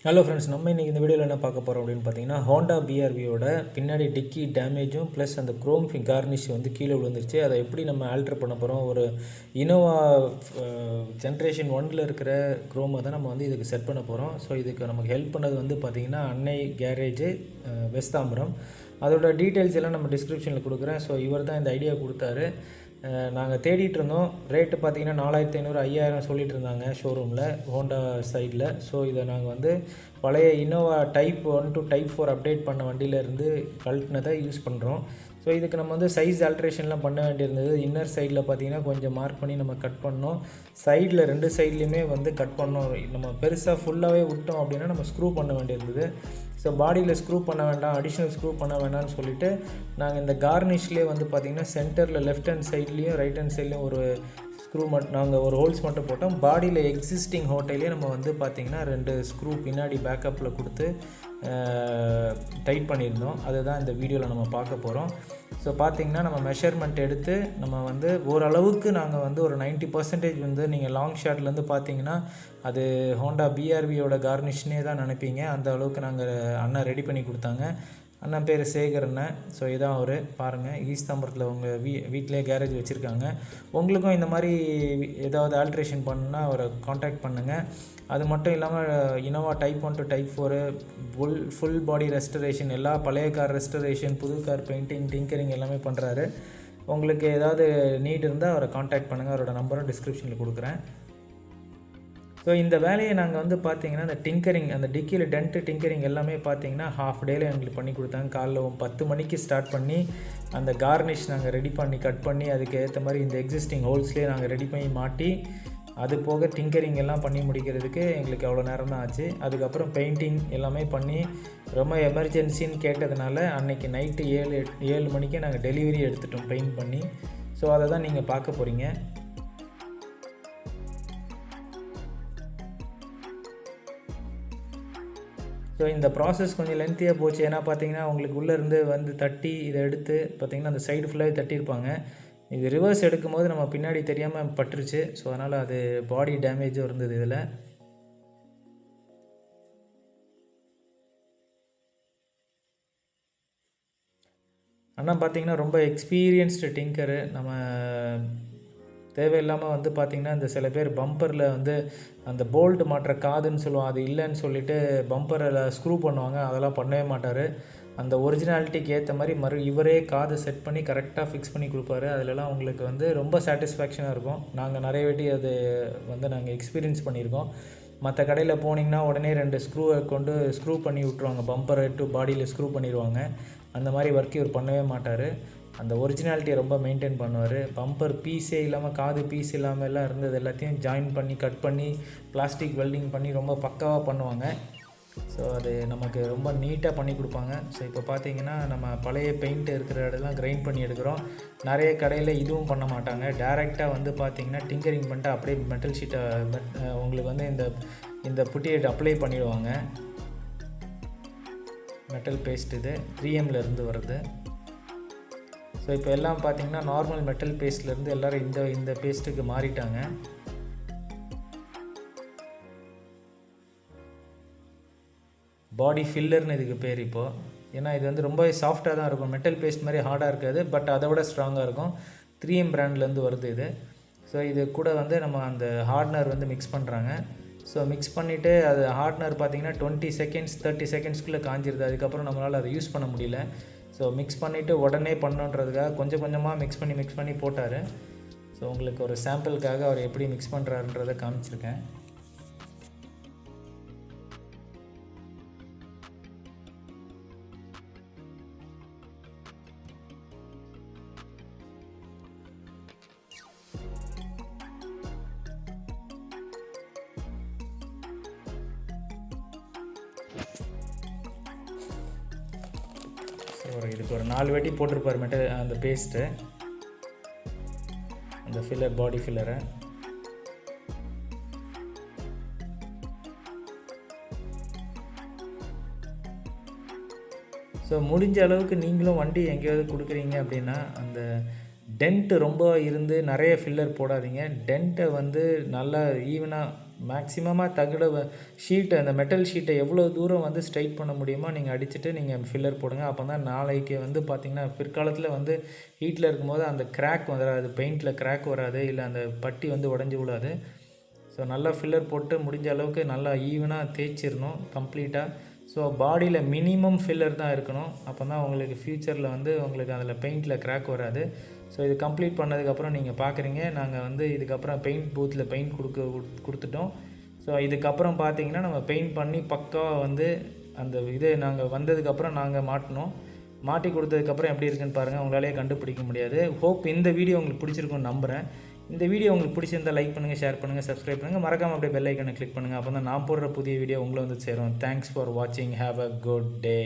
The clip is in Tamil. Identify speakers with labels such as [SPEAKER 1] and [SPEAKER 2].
[SPEAKER 1] ஹலோ ஃப்ரெண்ட்ஸ், நம்ம இன்றைக்கி இந்த வீடியோவில் என்ன பார்க்க போகிறோம் அப்படின்னு பார்த்தீங்கன்னா, ஹோண்டா பிஆர்வியோட பின்னாடி டிக்கி டேமேஜும் ப்ளஸ் அந்த குரோம் கார்னிஷ் வந்து கீழே விழுந்துருச்சு. அதை எப்படி நம்ம ஆல்ட்ரு பண்ண போகிறோம். ஒரு இனோவா ஜென்ரேஷன் 1 இருக்கிற குரோமை தான் நம்ம வந்து இதுக்கு செட் பண்ண போகிறோம். ஸோ இதுக்கு நமக்கு ஹெல்ப் பண்ணது வந்து பார்த்திங்கன்னா அன்னை கேரேஜு வெஸ்ட் தாம்பரம். அதோட டீட்டெயில்ஸ் எல்லாம் நம்ம டிஸ்கிரிப்ஷனில் கொடுக்குறேன். ஸோ இவர் தான் இந்த ஐடியா கொடுத்தாரு. நாங்கள் தேடிட்டு இருந்தோம். ரேட்டு பார்த்திங்கன்னா 4500 5000 சொல்லிகிட்டு இருந்தாங்க ஷோரூமில், ஹோண்டா சைடில். ஸோ இதை நாங்கள் வந்து பழைய Innova type 1 to type 4 update பண்ண வண்டியிலேருந்து கழட்டினதை யூஸ் பண்ணுறோம். ஸோ இதுக்கு நம்ம வந்து சைஸ் ஆல்ட்ரேஷன்லாம் பண்ண வேண்டியிருந்தது. இன்னர் சைடில் பார்த்திங்கன்னா கொஞ்சம் மார்க் பண்ணி நம்ம கட் பண்ணோம். சைடில் 2 சைட்லேயுமே வந்து கட் பண்ணோம். நம்ம பெருசாக ஃபுல்லாகவே விட்டோம் அப்படின்னா நம்ம ஸ்க்ரூ பண்ண வேண்டியிருந்தது. ஸோ பாடியில் ஸ்க்ரூ பண்ண வேண்டாம், அடிஷ்னல் ஸ்க்ரூ பண்ண வேண்டாம்னு சொல்லிவிட்டு நாங்கள் இந்த கார்னிஷ்லேயே வந்து பார்த்திங்கன்னா சென்டரில் லெஃப்ட் ஹேண்ட் சைட்லேயும் ரைட் ஹேண்ட் சைட்லேயும் ஒரு ஸ்க்ரூ நாங்கள் ஒரு ஹோல்ஸ் மட்டும் போட்டோம். பாடியில் எக்ஸிஸ்டிங் ஹோட்டல்லே நம்ம வந்து பார்த்திங்கன்னா 2 ஸ்க்ரூ பின்னாடி பேக்கப்பில் கொடுத்து டைட் பண்ணியிருந்தோம். அதுதான் இந்த வீடியோவில் நம்ம பார்க்க போகிறோம். ஸோ பார்த்திங்கன்னா நம்ம மெஷர்மெண்ட் எடுத்து நம்ம வந்து ஓரளவுக்கு நாங்கள் வந்து ஒரு 90% வந்து நீங்கள் லாங் ஷாட்லேருந்து பார்த்திங்கன்னா அது ஹோண்டா பிஆர்வியோட கார்னிஷ்னே தான் நினைப்பீங்க. அந்த அளவுக்கு நாங்கள் அண்ணன் ரெடி பண்ணி கொடுத்தாங்க. அண்ணன் பேர் சேகர் அண்ணன். ஸோ இதான் அவர் பாருங்கள், ஈஸ்ட் தாம்பரத்தில் உங்கள் வீட்டிலே கேரேஜ் வச்சுருக்காங்க. உங்களுக்கும் இந்த மாதிரி ஏதாவது ஆல்ட்ரேஷன் பண்ணால் அவரை காண்டாக்ட் பண்ணுங்கள். அது மட்டும் இல்லாமல் Innova type 1 to type 4 full body restoration, எல்லா பழைய கார் ரெஸ்டரேஷன், புது கார் பெயிண்டிங், டிங்கரிங் எல்லாமே பண்ணுறாரு. உங்களுக்கு ஏதாவது நீட் இருந்தால் அவரை காண்டாக்ட் பண்ணுங்கள். அவரோட நம்பரும் டிஸ்கிரிப்ஷனில் கொடுக்குறேன். ஸோ இந்த வேலையை நாங்கள் வந்து பார்த்திங்கன்னா அந்த டிங்கரிங், அந்த டிக்கியில் டென்ட்டு டிங்கரிங் எல்லாமே பார்த்திங்கன்னா ஹாஃப் டேயில் எங்களுக்கு பண்ணி கொடுத்தாங்க. காலைல 10 மணிக்கு ஸ்டார்ட் பண்ணி அந்த கார்னிஷ் நாங்கள் ரெடி பண்ணி கட் பண்ணி அதுக்கு ஏற்ற மாதிரி இந்த எக்ஸிஸ்டிங் ஹோல்ஸ்லேயே நாங்கள் ரெடி பண்ணி மாட்டி, அது போக டிங்கரிங் எல்லாம் பண்ணி முடிக்கிறதுக்கு எங்களுக்கு அவ்வளோ நேரம் தான் ஆச்சு. அதுக்கப்புறம் பெயிண்டிங் எல்லாமே பண்ணி ரொம்ப எமர்ஜென்சின்னு கேட்டதுனால அன்றைக்கி நைட்டு 7 மணிக்கே நாங்கள் டெலிவரி எடுத்துட்டோம் பெயிண்ட் பண்ணி. ஸோ அதை தான் நீங்கள் பார்க்க போகிறீங்க. ஸோ இந்த ப்ராசஸ் கொஞ்சம் லென்த்தியாக போச்சு. ஏன்னா பார்த்தீங்கன்னா உங்களுக்கு உள்ளேருந்து வந்து தட்டி இதை எடுத்து பார்த்திங்கன்னா அந்த சைடு ஃபுல்லாகவே தட்டியிருப்பாங்க. இது ரிவர்ஸ் எடுக்கும்போது நம்ம பின்னாடி தெரியாமல் பட்டுருச்சு. ஸோ அதனால் அது பாடி டேமேஜும் இருந்தது இதில். ஆனால் பார்த்திங்கன்னா ரொம்ப எக்ஸ்பீரியன்ஸ்டு டிங்கரு. நம்ம தேவையில்லாமல் வந்து பார்த்திங்கன்னா இந்த சில பேர் பம்பரில் வந்து அந்த போல்ட் மாட்டுற காதுன்னு சொல்லுவோம், அது இல்லைன்னு சொல்லிவிட்டு பம்பரில் ஸ்க்ரூ பண்ணுவாங்க. அதெல்லாம் பண்ணவே மாட்டார். அந்த ஒரிஜினாலிட்டிக்கு ஏற்ற மாதிரி இவரே காதை செட் பண்ணி கரெக்டாக ஃபிக்ஸ் பண்ணி கொடுப்பாரு. அதிலலாம் உங்களுக்கு வந்து ரொம்ப சாட்டிஸ்ஃபேக்ஷனாக இருக்கும். நாங்கள் நிறைய வாட்டி அது வந்து நாங்கள் எக்ஸ்பீரியன்ஸ் பண்ணியிருக்கோம். மற்ற கடையில் போனீங்கன்னா உடனே 2 ஸ்க்ரூவை கொண்டு ஸ்க்ரூ பண்ணி விட்ருவாங்க, பம்பரை டு பாடியில் ஸ்க்ரூ பண்ணிடுவாங்க. அந்த மாதிரி ஒர்க் இவர் பண்ணவே மாட்டார். அந்த ஒரிஜினாலிட்டியை ரொம்ப மெயின்டைன் பண்ணுவார். பம்பர் பீஸே இல்லாமல், காது பீஸ் இல்லாமல் எல்லாம் இருந்தது எல்லாத்தையும் ஜாயின் பண்ணி கட் பண்ணி பிளாஸ்டிக் வெல்டிங் பண்ணி ரொம்ப பக்காவாக பண்ணுவாங்க. ஸோ அது நமக்கு ரொம்ப நீட்டாக பண்ணி கொடுப்பாங்க. ஸோ இப்போ பார்த்தீங்கன்னா நம்ம பழைய பெயிண்ட் இருக்கிற இடம்லாம் கிரைண்ட் பண்ணி எடுக்கிறோம். நிறைய கடையில் இதுவும் பண்ண மாட்டாங்க. டைரெக்டாக வந்து பார்த்திங்கன்னா டிங்கரிங் பண்ணிட்டு அப்படியே மெட்டல் ஷீட்டை உங்களுக்கு வந்து இந்த புட்டியை அப்ளை பண்ணிடுவாங்க. மெட்டல் பேஸ்ட் இது 3Mல இருந்து வருது. ஸோ இப்போ எல்லாம் பார்த்திங்கன்னா நார்மல் மெட்டல் பேஸ்ட்லேருந்து எல்லோரும் இந்த பேஸ்ட்டுக்கு மாறிட்டாங்க. பாடி ஃபில்லர்னு இதுக்கு பேர் இப்போது. ஏன்னா இது வந்து ரொம்ப சாஃப்டாக தான் இருக்கும். மெட்டல் பேஸ்ட் மாதிரி ஹார்டாக இருக்காது, பட் அதை விட ஸ்ட்ராங்காக இருக்கும். 3M பிராண்ட்லேருந்து வருது இது. ஸோ இது கூட வந்து நம்ம அந்த ஹார்ட்னர் வந்து மிக்ஸ் பண்ணுறாங்க. ஸோ மிக்ஸ் பண்ணிவிட்டு அது ஹார்ட்னர் பார்த்திங்கன்னா 20 செகண்ட்ஸ் 30 செகண்ட்ஸ்க்குள்ளே காஞ்சிருது. அதுக்கப்புறம் நம்மளால் அதை யூஸ் பண்ண முடியல. ஸோ மிக்ஸ் பண்ணிவிட்டு உடனே பண்ணுன்றதுக்காக கொஞ்சம் கொஞ்சமாக மிக்ஸ் பண்ணி போட்டார். ஸோ உங்களுக்கு ஒரு சாம்பிளுக்காக அவர் எப்படி மிக்ஸ் பண்ணுறாருன்றதை காமிச்சிருக்கேன். இதுக்கு ஒரு 4 வாட்டி போட்டிருப்பார் அந்த பேஸ்ட்டு, அந்த ஃபில்லர், பாடி ஃபில்லரை. ஸோ முடிஞ்ச அளவுக்கு நீங்களும் வண்டி எங்கேயாவது கொடுக்குறீங்க அப்படின்னா அந்த டென்ட்டு ரொம்ப இருந்து நிறைய ஃபில்லர் போடாதீங்க. டென்ட்டை வந்து நல்லா ஈவனாக மேக்ஸிமமாக ஷீட்டை அந்த மெட்டல் ஷீட்டை எவ்வளோ தூரம் வந்து ஸ்ட்ரைட் பண்ண முடியுமோ நீங்கள் அடிச்சுட்டு நீங்கள் ஃபில்லர் போடுங்க. அப்போ தான் நாளைக்கு வந்து பார்த்திங்கன்னா பிற்காலத்தில் வந்து ஹீட்டில் இருக்கும்போது அந்த கிராக் வராது, பெயிண்டில் கிராக் வராது, இல்லை அந்த பட்டி வந்து உடஞ்சி விடாது. ஸோ நல்லா ஃபில்லர் போட்டு முடிஞ்ச அளவுக்கு நல்லா ஈவனாக தேய்ச்சிடணும் கம்ப்ளீட்டாக. ஸோ பாடியில் மினிமம் ஃபில்லர் தான் இருக்கணும். அப்போ தான் உங்களுக்கு ஃப்யூச்சரில் வந்து உங்களுக்கு அதில் பெயிண்டில் கிராக் வராது. ஸோ இது கம்ப்ளீட் பண்ணதுக்கப்புறம் நீங்கள் பார்க்குறீங்க, நாங்கள் வந்து இதுக்கப்புறம் பெயிண்ட் பூத்தில் பெயிண்ட் கொடுத்துட்டோம். ஸோ இதுக்கப்புறம் பார்த்தீங்கன்னா நம்ம பெயிண்ட் பண்ணி பக்காவாக வந்து அந்த இது நாங்கள் வந்ததுக்கப்புறம் நாங்கள் மாட்டி கொடுத்ததுக்கப்புறம் எப்படி இருக்குன்னு பாருங்கள். உங்களாலேயே கண்டுபிடிக்க முடியாது. ஹோப் இந்த வீடியோ உங்களுக்கு பிடிச்சிருக்குன்னு நம்புகிறேன். இந்த வீடியோ உங்களுக்கு பிடிச்சிருந்தால் லைக் பண்ணுங்கள், ஷேர் பண்ணுங்கள், சப்ஸ்கிரைப் பண்ணுங்கள். மறக்காமல் அப்படியே பெல் ஐக்கனை கிளிக் பண்ணுங்கள். அப்போ தான் நான் போடுற புதிய வீடியோ உங்களை வந்து சேரும். தேங்க்ஸ் ஃபார் வாட்சிங். Have a good day.